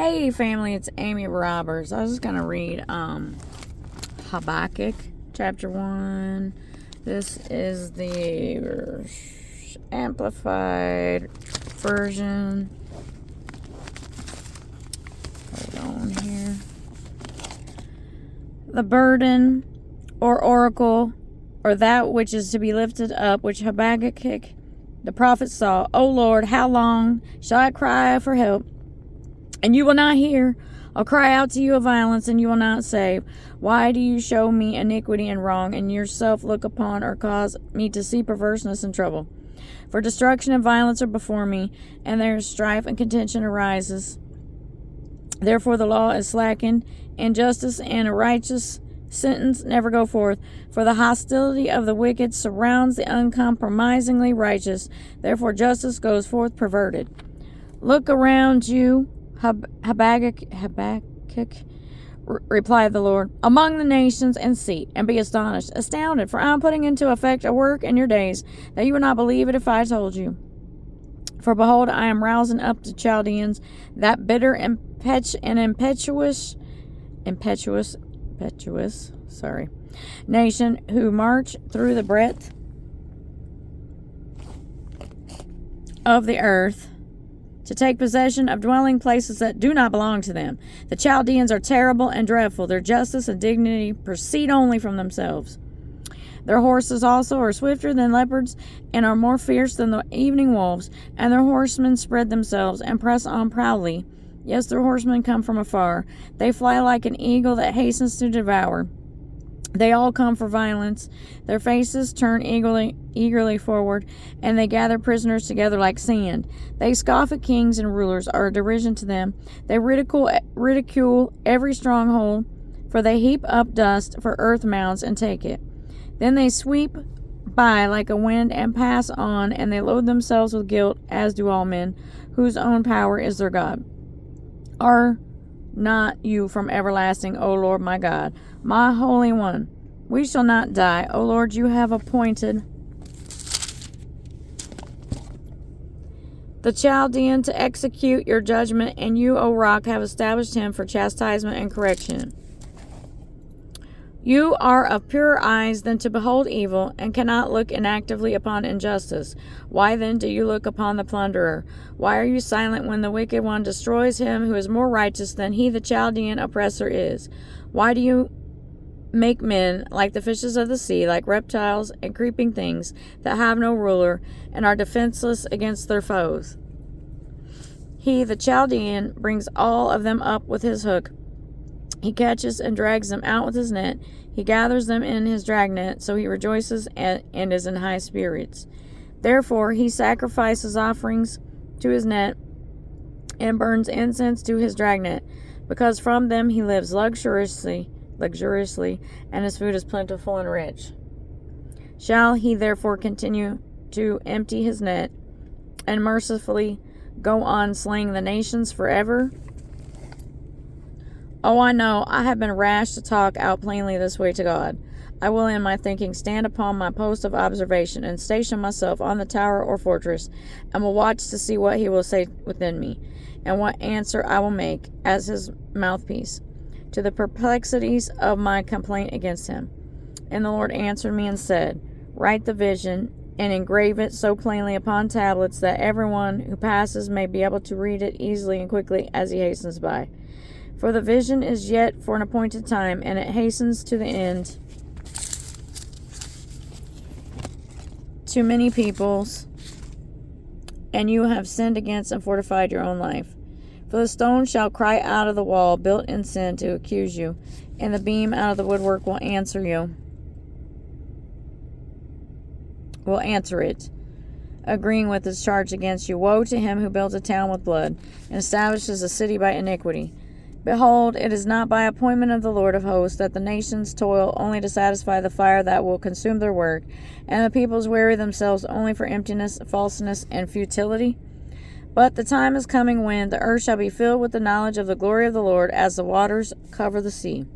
Hey family, it's Amy Roberts. I was just gonna read Habakkuk chapter 1. This is the amplified version. Hold on here. The burden or oracle, or that which is to be lifted up, which Habakkuk the prophet saw. O Lord, how long shall I cry for help, and you will not hear? I'll cry out to you of violence, and you will not save. Why do you show me iniquity and wrong, and yourself look upon or cause me to see perverseness and trouble? For destruction and violence are before me, and there is strife and contention arises. Therefore the law is slackened, and justice and a righteous sentence never go forth. For the hostility of the wicked surrounds the uncompromisingly righteous. Therefore justice goes forth perverted. Look around you, Habakkuk, replied the Lord, among the nations, and see, and be astonished, astounded, for I am putting into effect a work in your days, that you would not believe it if I told you. For behold, I am rousing up the Chaldeans, that bitter and impetuous nation, who march through the breadth of the earth, to take possession of dwelling places that do not belong to them. The Chaldeans are terrible and dreadful. Their justice and dignity proceed only from themselves. Their horses also are swifter than leopards, and are more fierce than the evening wolves. And their horsemen spread themselves, and press on proudly. Yes, their horsemen come from afar. They fly like an eagle that hastens to devour. They all come for violence. Their faces turn eagerly forward, and they gather prisoners together like sand. They scoff at kings and rulers, are a derision to them. They ridicule every stronghold, for they heap up dust for earth mounds and take it. Then they sweep by like a wind and pass on, and they load themselves with guilt, as do all men, whose own power is their God. Are not you from everlasting, O Lord my God, my Holy One? We shall not die. O Lord, you have appointed the Chaldean to execute your judgment, and you, O Rock, have established him for chastisement and correction. You are of purer eyes than to behold evil, and cannot look inactively upon injustice. Why then do you look upon the plunderer? Why are you silent when the wicked one destroys him who is more righteous than he the Chaldean oppressor is? Why do you make men like the fishes of the sea, like reptiles and creeping things that have no ruler, and are defenseless against their foes? He, the Chaldean, brings all of them up with his hook. He catches and drags them out with his net. He gathers them in his dragnet, so he rejoices and is in high spirits. Therefore he sacrifices offerings to his net and burns incense to his dragnet, because from them he lives luxuriously, and his food is plentiful and rich. Shall he therefore continue to empty his net and mercifully go on slaying the nations forever? Oh, I know, I have been rash to talk out plainly this way to God. I will in my thinking stand upon my post of observation, and station myself on the tower or fortress, and will watch to see what he will say within me, and what answer I will make as his mouthpiece to the perplexities of my complaint against him. And the Lord answered me and said, write the vision, and engrave it so plainly upon tablets that everyone who passes may be able to read it easily and quickly as he hastens by. For the vision is yet for an appointed time, and it hastens to the end to many peoples, and you have sinned against and fortified your own life. For the stone shall cry out of the wall, built in sin, to accuse you, and the beam out of the woodwork will answer it, agreeing with its charge against you. Woe to him who builds a town with blood, and establishes a city by iniquity. Behold, it is not by appointment of the Lord of hosts that the nations toil only to satisfy the fire that will consume their work, and the peoples weary themselves only for emptiness, falseness, and futility. But the time is coming when the earth shall be filled with the knowledge of the glory of the Lord, as the waters cover the sea.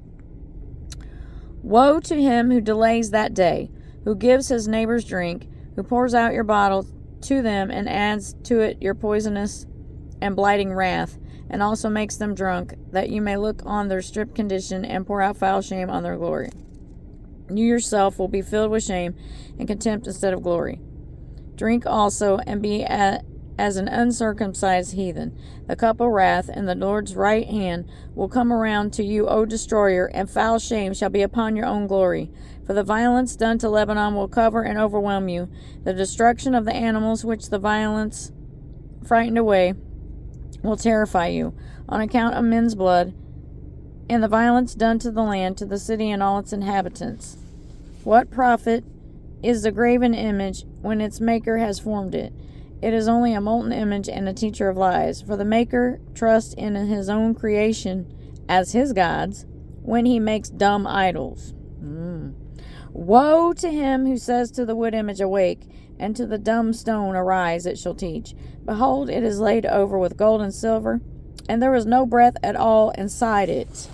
Woe to him who delays that day, who gives his neighbors drink, who pours out your bottle to them and adds to it your poisonous and blighting wrath, and also makes them drunk, that you may look on their stripped condition and pour out foul shame on their glory. You yourself will be filled with shame and contempt instead of glory. Drink also and be as an uncircumcised heathen. The cup of wrath and the Lord's right hand will come around to you, O destroyer, and foul shame shall be upon your own glory. For the violence done to Lebanon will cover and overwhelm you. The destruction of the animals which the violence frightened away will terrify you, on account of men's blood, and the violence done to the land, to the city and all its inhabitants. What profit is the graven image when its maker has formed it? It is only a molten image and a teacher of lies. For the maker trusts in his own creation as his gods when he makes dumb idols. Woe to him who says to the wood image, awake, and to the dumb stone, arise, it shall teach. Behold, it is laid over with gold and silver, and there is no breath at all inside it.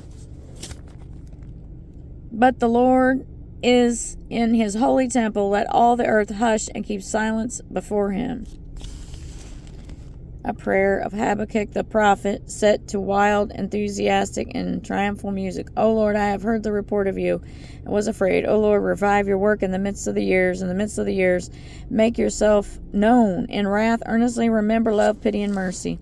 But the Lord is in his holy temple. Let all the earth hush and keep silence before him. A prayer of Habakkuk the prophet, set to wild, enthusiastic, and triumphal music. O Lord, I have heard the report of you and was afraid. O Lord, revive your work in the midst of the years. In the midst of the years, make yourself known. In wrath, earnestly remember love, pity, and mercy.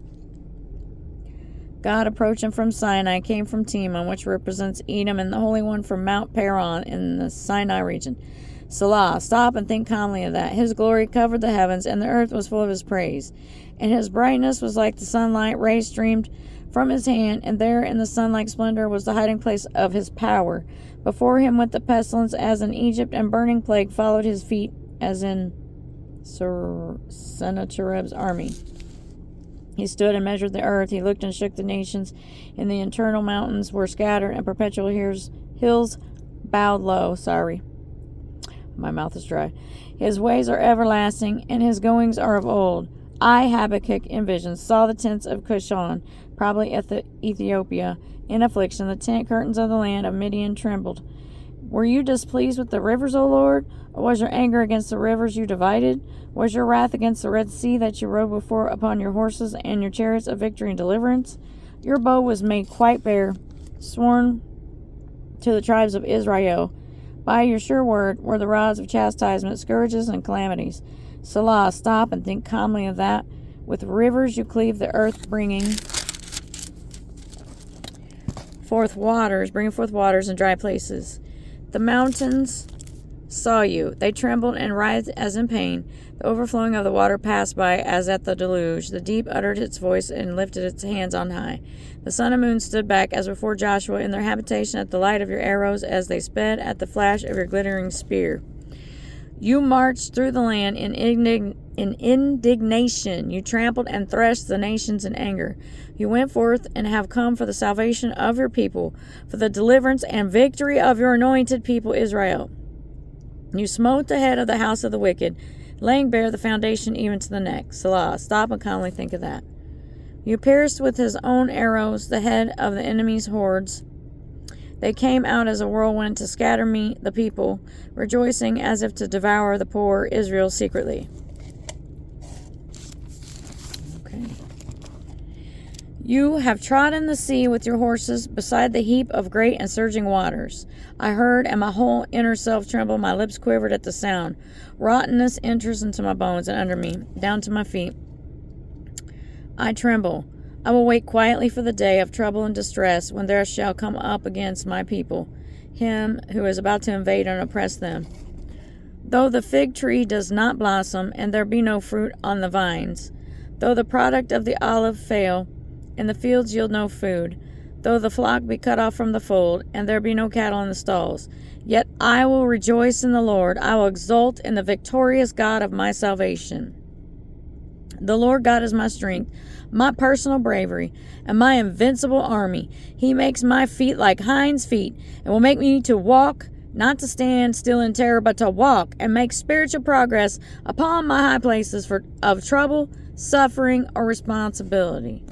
God approaching from Sinai came from Teman, which represents Edom, and the Holy One from Mount Paran in the Sinai region. Selah, stop and think calmly of that. His glory covered the heavens, and the earth was full of his praise. And his brightness was like the sunlight. Rays streamed from his hand, and there in the sun-like splendor was the hiding place of his power. Before him went the pestilence as in Egypt, and burning plague followed his feet as in Sennacherib's army. He stood and measured the earth. He looked and shook the nations. And the internal mountains were scattered, and perpetual hills bowed low. My mouth is dry. His ways are everlasting, and his goings are of old. I, Habakkuk, in visions, saw the tents of Cushan, probably Ethiopia, in affliction. The tent curtains of the land of Midian trembled. Were you displeased with the rivers, O Lord? Or was your anger against the rivers you divided? Was your wrath against the Red Sea that you rode before upon your horses, and your chariots of victory and deliverance? Your bow was made quite bare, sworn to the tribes of Israel. By your sure word were the rods of chastisement, scourges, and calamities. Selah, stop and think calmly of that. With rivers you cleave the earth, bringing forth waters in dry places. The mountains saw you. They trembled and writhed as in pain. The overflowing of the water passed by as at the deluge. The deep uttered its voice and lifted its hands on high. The sun and moon stood back as before Joshua in their habitation at the light of your arrows, as they sped at the flash of your glittering spear. You marched through the land in indignation. You trampled and threshed the nations in anger. You went forth and have come for the salvation of your people, for the deliverance and victory of your anointed people Israel. You smote the head of the house of the wicked, laying bare the foundation even to the neck. Selah, stop and calmly think of that. You pierced with his own arrows the head of the enemy's hordes. They came out as a whirlwind to scatter the people, rejoicing as if to devour the poor Israel secretly. Okay. You have trodden the sea with your horses beside the heap of great and surging waters. I heard, and my whole inner self trembled. My lips quivered at the sound. Rottenness enters into my bones and under me, down to my feet. I tremble. I will wait quietly for the day of trouble and distress, when there shall come up against my people him who is about to invade and oppress them. Though the fig tree does not blossom, and there be no fruit on the vines, though the product of the olive fail, and the fields yield no food, though the flock be cut off from the fold, and there be no cattle in the stalls, yet I will rejoice in the Lord. I will exult in the victorious God of my salvation. The Lord God is my strength, my personal bravery, and my invincible army. He makes my feet like hinds' feet, and will make me to walk, not to stand still in terror, but to walk and make spiritual progress upon my high places of trouble, suffering, or responsibility.